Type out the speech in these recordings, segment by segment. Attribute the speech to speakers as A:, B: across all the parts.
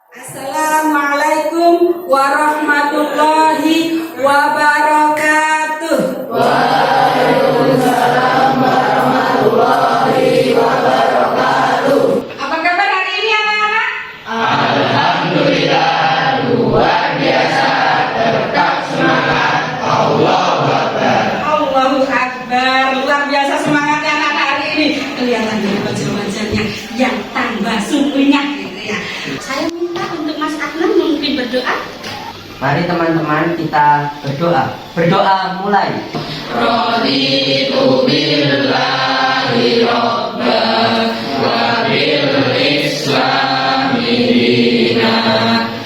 A: Assalamualaikum warahmatullahi wabarakatuh.
B: Waalaikumsalam warahmatullahi wabarakatuh.
A: Apa kabar hari ini anak-anak?
B: Alhamdulillah luar biasa, tetap semangat. Allahu Akbar.
A: Allahu Akbar. Luar biasa semangatnya anak-anak hari ini. Kelihatan dari wajah-wajahnya yang tambah sungguhnya gitu ya. Saya minta untuk Mas Adnan memimpin berdoa.
C: Mari teman-teman kita berdoa. Berdoa mulai.
B: Raditu billahi robba wa bil islami dina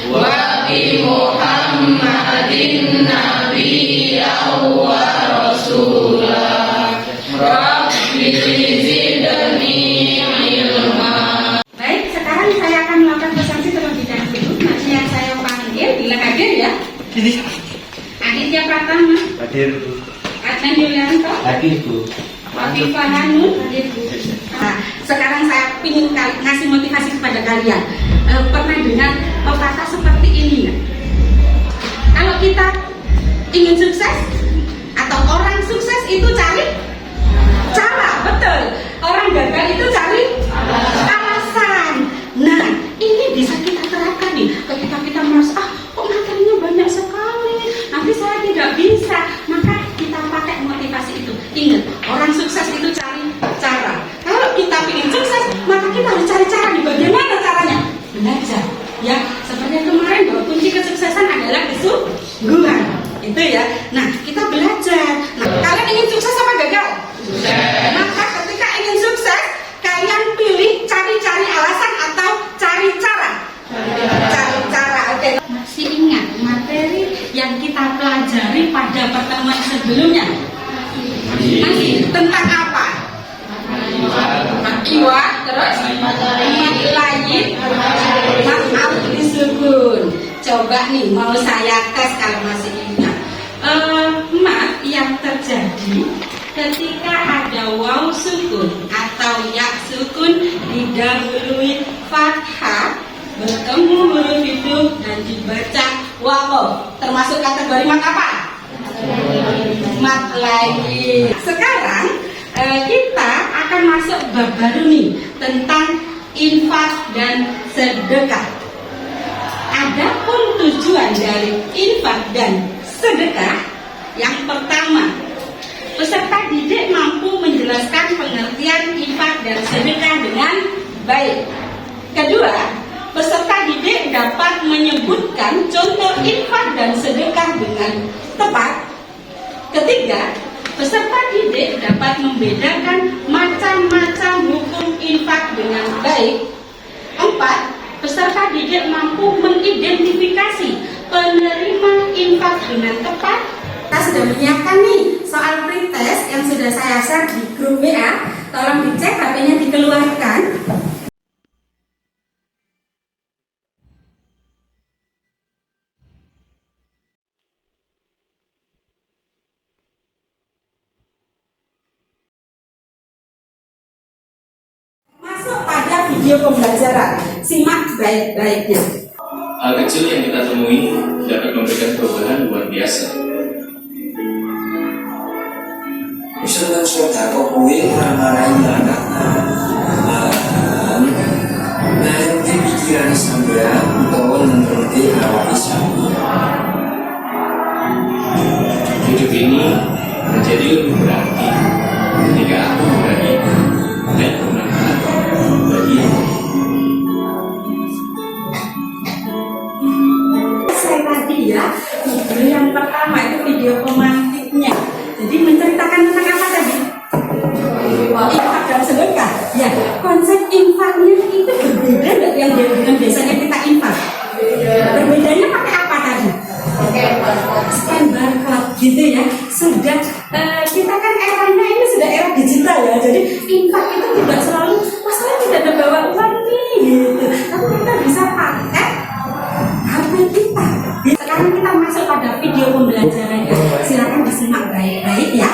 B: wa bi Muhammadin nabiyya wa rasulah. Rabbi zidni ilma.
A: Baik, sekarang saya akan melakukan presentasi terlebih dahulu. Nanti yang saya panggil, bilang hadir ya. Aditya Pratama,
C: Hadir.
A: Adnan Yulianto,
C: Hadir Bu.
A: Afifah Hanun, hadir Bu. Nah, sekarang saya ingin ngasih motivasi kepada kalian. Pernah dengar pepatah seperti ini nggak? Kalau kita ingin sukses atau orang sukses itu cari cara, betul. Orang gagal itu cari alasan. Nah, ini bisa kita terapkan nih. Ketika kita merasa kok materinya banyak sekali, nanti saya tidak bisa, maka kita pakai motivasi itu. Ingat, orang sukses itu cari cara. Kalau kita ingin sukses, maka kita harus cari cara nih. Bagaimana caranya? Belajar. Ya, seperti kemarin bahwa kunci kesuksesan adalah kesungguhan. Itu ya. Nah, kita belajar. Nah, kalian ingin sukses apa gagal? Maka ketika ingin sukses, kalian pilih cari-cari alasan atau cari cara? Cari cara, oke. Masih ingat materi yang kita pelajari pada pertemuan sebelumnya? Masih. Tentang apa? Iwa, terus lain, maaf disukun. Coba nih, mau saya tes kalau masih ingat. Mak yang terjadi ketika ada waw sukun atau ya sukun didahului fathah, bertemu huruf itu dan dibaca waw, termasuk kategori mat apa? Mat lain. Sekarang kita akan masuk bab baru nih tentang infak dan sedekah. Adapun tujuan dari infak dan sedekah, yang pertama, peserta didik mampu menjelaskan pengertian infak dan sedekah dengan baik. Kedua, peserta didik dapat menyebutkan contoh infak dan sedekah dengan tepat. Ketiga, peserta didik dapat membedakan macam-macam hukum infak dengan baik. Empat, peserta didik mampu mengidentifikasi penerima infak dengan tepat. Kita sudah menyiapkan nih soal pretest yang sudah saya share di grup WA. Tolong dicek, HP-nya dikeluarkan. Masuk pada video pembelajaran. Simak baik-baiknya.
D: Hal kecil yang kita temui dapat memberikan perubahan luar biasa.
E: Misalkan sudah kuwi ramai anak malahan nanti pikiran sampean utawa menuruti awak sampean.
D: Hidup ini menjadi lebih berarti ketika aku berani dan bermanfaat bagi yang lain.
A: Saya tadi ya, video yang pertama itu video pemantiknya. Jadi menceritakan tentang apa tadi? Infak dan sedekah. Ya, konsep infaknya itu berbeda nggak yang dengan biasanya kita infak? Berbedanya pakai apa tadi? Scan barcode gitu ya. Sudah kita kan eranya ini sudah era digital ya. Jadi infak itu tidak selalu masalah tidak ada bawa uang nih gitu. Tapi kita bisa pakai HP kita. Sekarang kita masuk pada video pembelajarannya. Silakan disimak baik-baik ya.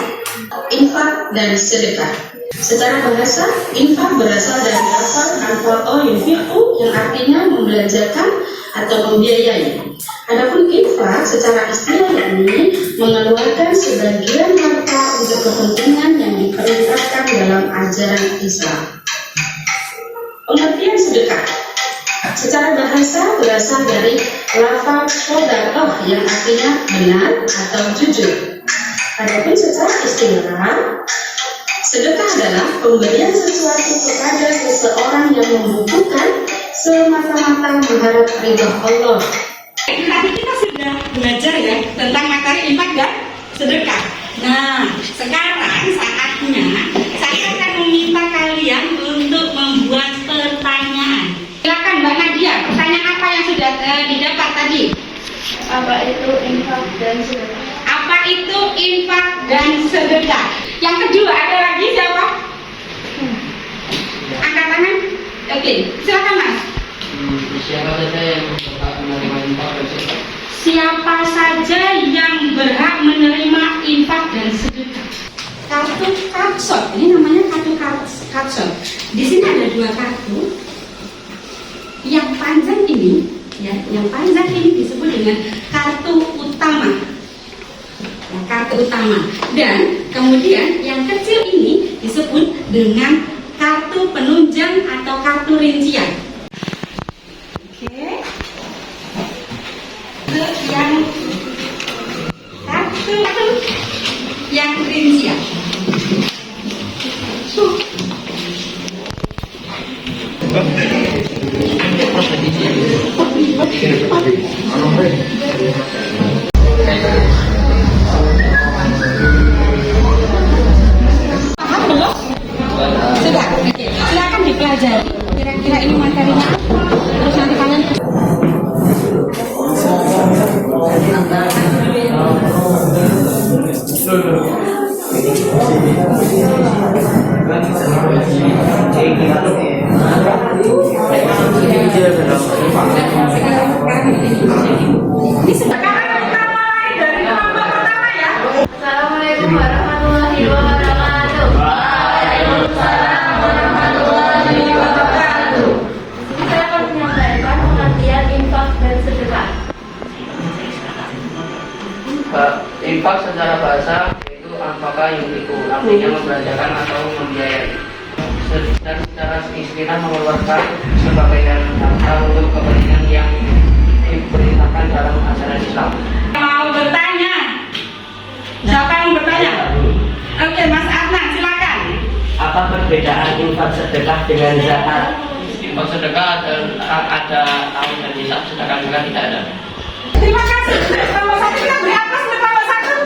F: Infak dan sedekah. Secara bahasa, infak berasal dari lafaz anfaqa yunfiqu yang artinya membelanjakan atau membiayai. Adapun infak secara istilah ini mengeluarkan sebagian harta untuk kepentingan yang diperintahkan dalam ajaran Islam. Pengertian sedekah secara bahasa berasal dari lafaz shadaqah yang artinya benar atau jujur. Adapun secara istilah, sedekah adalah pemberian sesuatu kepada seseorang yang membutuhkan semata-mata mengharap ridha Allah.
A: Tadi kita sudah belajar ya tentang materi infak dan sedekah. Nah, sekarang saatnya saya akan meminta kalian untuk membuat pertanyaan. Silakan Mbak Nadia, pertanyaan apa yang sudah didapat tadi?
G: Apa itu infak dan sedekah?
A: Apa itu infak dan sedekah? Yang kedua ada lagi siapa? Angkat tangan. Oke, silakan Mas.
C: Siapa saja yang berhak menerima infak dan sedekah?
A: Siapa saja yang berhak menerima infak dan sedekah? Kartu Kartshot, ini namanya kartu Kartshot. Di sini ada 2 kartu. Yang panjang ini, ya, yang panjang ini disebut dengan kartu utama. Ya, kartu utama. Dan kemudian yang kecil ini disebut dengan kartu penunjang atau kartu rincian. Oke. Yang kartu yang rincian. Paham belum? Sudah. Oke. Silakan dipelajari. Kira-kira ini materinya. Terus nanti kalian ini sekarang kita mulai dari kelompok pertama ya.
G: Assalamualaikum warahmatullahi wabarakatuh.
B: Waalaikumsalam warahmatullahi wabarakatuh.
G: Saya akan menyampaikan pengertian infak dan sedekah.
C: Infak secara bahasa yaitu apakah yang itu artinya membelanjakan atau membiayai. Dan secara istilah mengeluarkan sebagian harta untuk kepentingan yang diperintahkan dalam ajaran Islam.
A: Mau bertanya? Siapa yang bertanya? Oke, Mas Adnan, silakan.
C: Apa perbedaan infak sedekah dengan zakat?
H: Infak sedekah ada tahun dan nisab, sedekah juga tidak ada.
A: Terima kasih. Nomor 1 kita beri aplaus untuk nomor 1.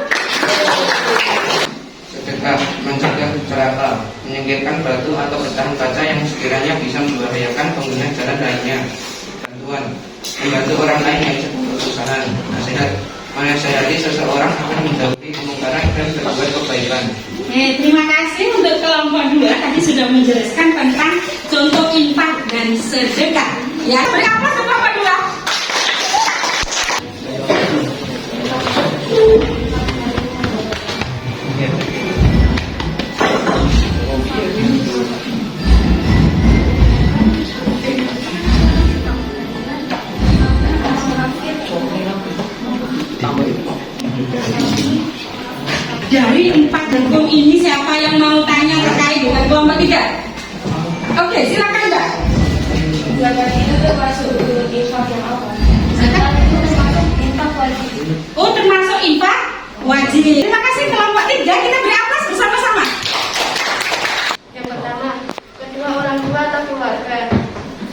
I: Sedekah mencegah celaka, menyingkirkan batu atau pecahan kaca yang sekiranya bisa membahayakan pengguna jalan lainnya. Bantuan, membantu orang lain yang sedang kesusahan. Nasihat, menasihati seseorang akan menjauhi kemungkaran dan berbuat kebaikan.
A: Terima kasih untuk kelompok 2 tadi sudah menjelaskan tentang contoh infak dan sedekah. Ya, beri aplaus untuk kelompok 2. Dari 4 gerbong ini siapa yang mau tanya terkait dengan kelompok 3? Oke, silakan Mbak.
G: Zakat itu termasuk infak yang apa?
A: Zakat
G: itu termasuk infak wajib.
A: Oh, termasuk infak wajib. Terima kasih kelompok 3, kita beri aplaus bersama-sama.
G: Yang pertama, kedua orang tua atau keluarga.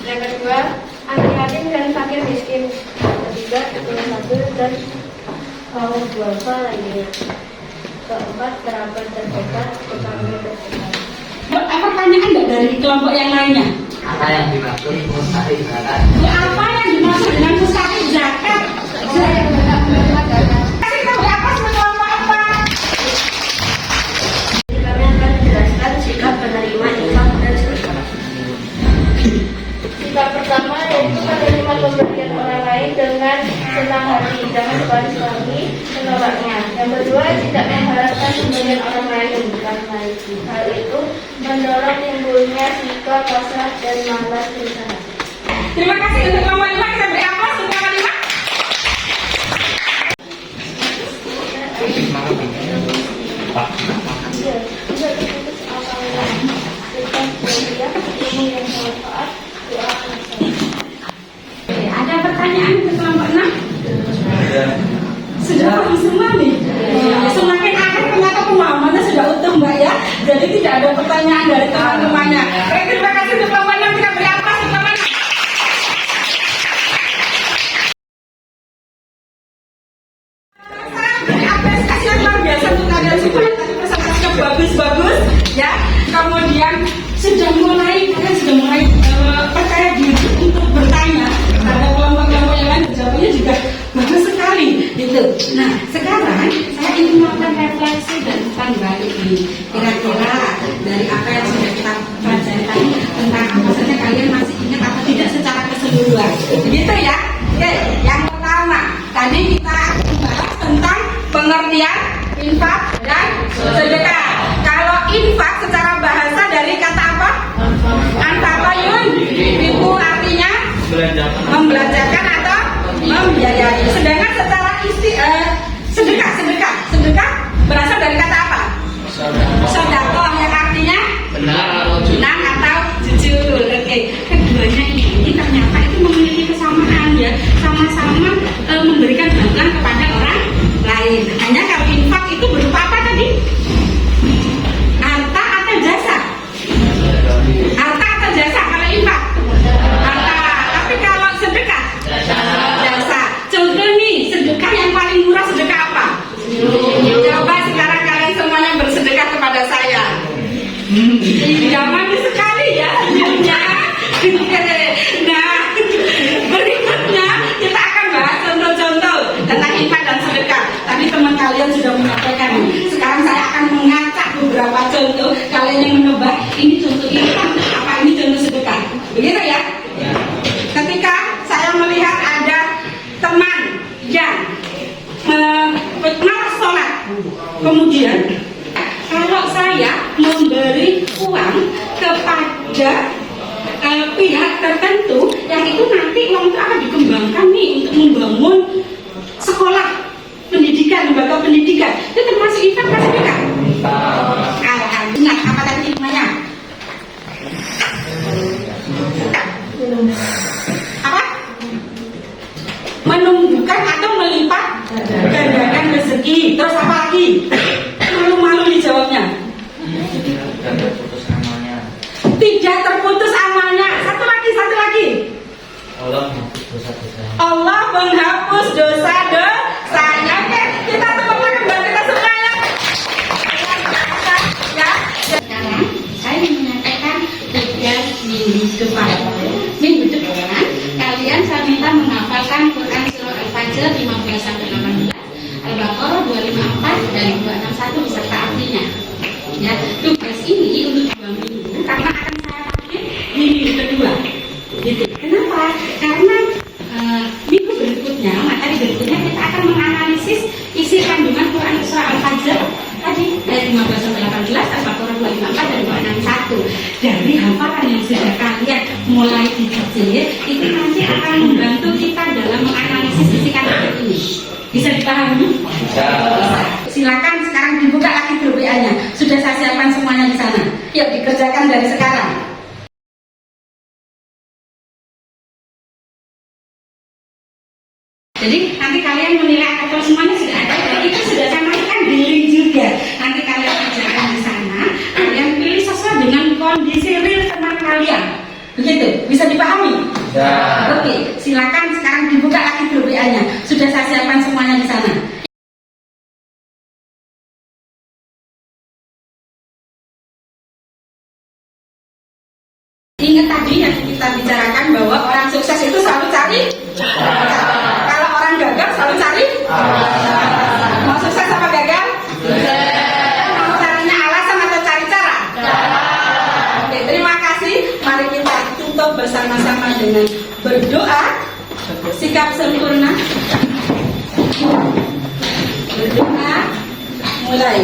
G: Yang kedua, anak yatim dan fakir miskin. Ketiga, ibu hamil dan kaum duafa lainnya. Keempat, kerabat terdekat, tetangga terdekat.
A: Pertanyaan enggak dari kelompok yang lainnya?
C: Apa yang dimaksud mustahil zakat?
A: Apa yang dimaksud dengan mustahil zakat?
G: Orang yang berhak menerima zakat.
A: Kita beri aplaus untuk kelompok apa?
G: Kami akan menjelaskan sikap penerima infak dan sedekah. Sikap pertama yaitu menerima pemberian orang lain dengan senang hati dan sekali menolaknya. Yang kedua, tidak mengharapkan pemberian orang lain karena hal itu mendorong timbulnya sikap pasrah dan malas berusaha.
A: Terima kasih untuk kelompok 5, kita beri aplaus untuk
G: terputus apabila kita belajar ilmu yang bermanfaat, doa anak saya.
A: Oke, ada pertanyaan ke kelompok 6? Sudah paham semua nih? Semakin akhir ternyata pemahamannya sudah utuh Mbak ya. Jadi tidak ada pertanyaan dari teman-temannya. Baik, terima kasih untuk kelompok 6. Kita beri aplaus untuk kelompok 6. Saya beri apresiasi yang luar biasa untuk kalian semua. Tadi presentasinya bagus-bagus ya. Kemudian kalian sudah mulai percaya diri untuk bertanya. Ada kelompok-kelompok yang lain jawabannya juga bagus sekali gitu. Nah, sekarang saya ingin melakukan refleksi dan umpan balik ini. Kira-kira dari apa yang sudah kita pelajari tadi tentang apa saja kalian masih ingat atau tidak secara keseluruhan. Begitu ya? Oke, yang pertama tadi kita membahas tentang pengertian infak dan sedekah. Kalau infak secara bahasa dari kata apa? Anfaqayun. Itu artinya membelanjakan atau membiayai. Sedangkan secara sedekah berasal dari kata apa? Sedekah yang artinya
H: benar atau
A: jujur. Oke, keduanya ini ternyata itu memiliki kesamaan ya, sama-sama memberikan bantuan kepada orang lain. Hanya kalau infak itu berupa apa tadi? Harta atau jasa? Harta atau jasa kalau infak? Harta. Tapi kalau sedekah? Jasa. Contoh nih, sedekah yang paling murah sedekah apa? Coba sekarang kalian semuanya bersedekah kepada saya. Iya, manis sekali ya. Nah, berikutnya kita akan bahas contoh-contoh tentang infak dan sedekah. Tadi teman kalian sudah menyampaikan. Sekarang saya akan mengacak beberapa contoh. Kalian yang menebak ini contoh infak, apa ini contoh sedekah. Begitu ya? Ketika saya melihat ada teman yang malas sholat, kemudian kalau saya memberi uang kepada pihak tertentu yang itu nanti uang itu akan dikembangkan nih untuk membangun sekolah pendidikan, lembaga pendidikan, itu termasuk infak kan sedekah? Ingat apa tadi hikmahnya? Apa? Menumbuhkan atau melipat gandakan rezeki. Terus apa lagi? Malu-malu dijawabnya. Tidak terputus amalnya. Satu lagi. Allah menghapus dosa-dosanya. Oke, kita tepuk tangan buat kita semua ya. Sekarang saya menyampaikan tugas minggu depan. Minggu depan kalian saya minta menghafalkan Quran surah Al-Fajr 15 sampai 18, Al-Baqarah 254 dari 261 beserta artinya. Ya, tugas ini untuk 2 minggu karena akan saya pakai di minggu kedua. Gitu. Kenapa? Karena minggu berikutnya, materi berikutnya kita akan menganalisis isi kandungan Quran surah Al-Fajr tadi dari 15 sampai 18, Al-Baqarah 254 dan 261. Dari hafalan yang sudah kalian mulai dicicil, itu nanti akan membantu kita dalam menganalisis isi kandungan ini. Bisa dipahami? Bisa. Silakan sekarang dibuka lagi grup WA-nya. Sudah saya siapkan semuanya di sana. Yuk dikerjakan dari sekarang. Jadi nanti kalian menilai atau semuanya sudah ada dan itu sudah saya masukkan di link juga. Nanti kalian kerjakan di sana. Kalian pilih sesuai dengan kondisi real teman kalian. Begitu? Bisa dipahami? Bisa. Oke, silakan sekarang dibuka lagi grup WA-nya. Sudah saya siapkan semuanya di sana. Ingat tadi yang kita bicarakan bahwa orang sukses itu selalu cari. Kalau orang gagal selalu cari. Mau sukses apa gagal? Mau carinya alasan atau cari cara? Oke, terima kasih. Mari kita tutup bersama-sama dengan berdoa. Sikap sempurna. Berdoa. Mulai.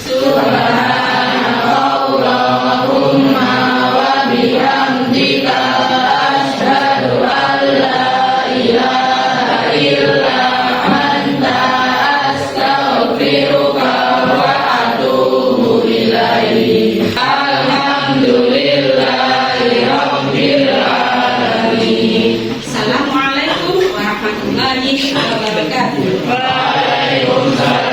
A: Subhanallahumma wa bihamdika asyhadu an la ilaha illa anta astaghfiruka warahmatullahi wabarakatuh.
B: Waalaikumsalam.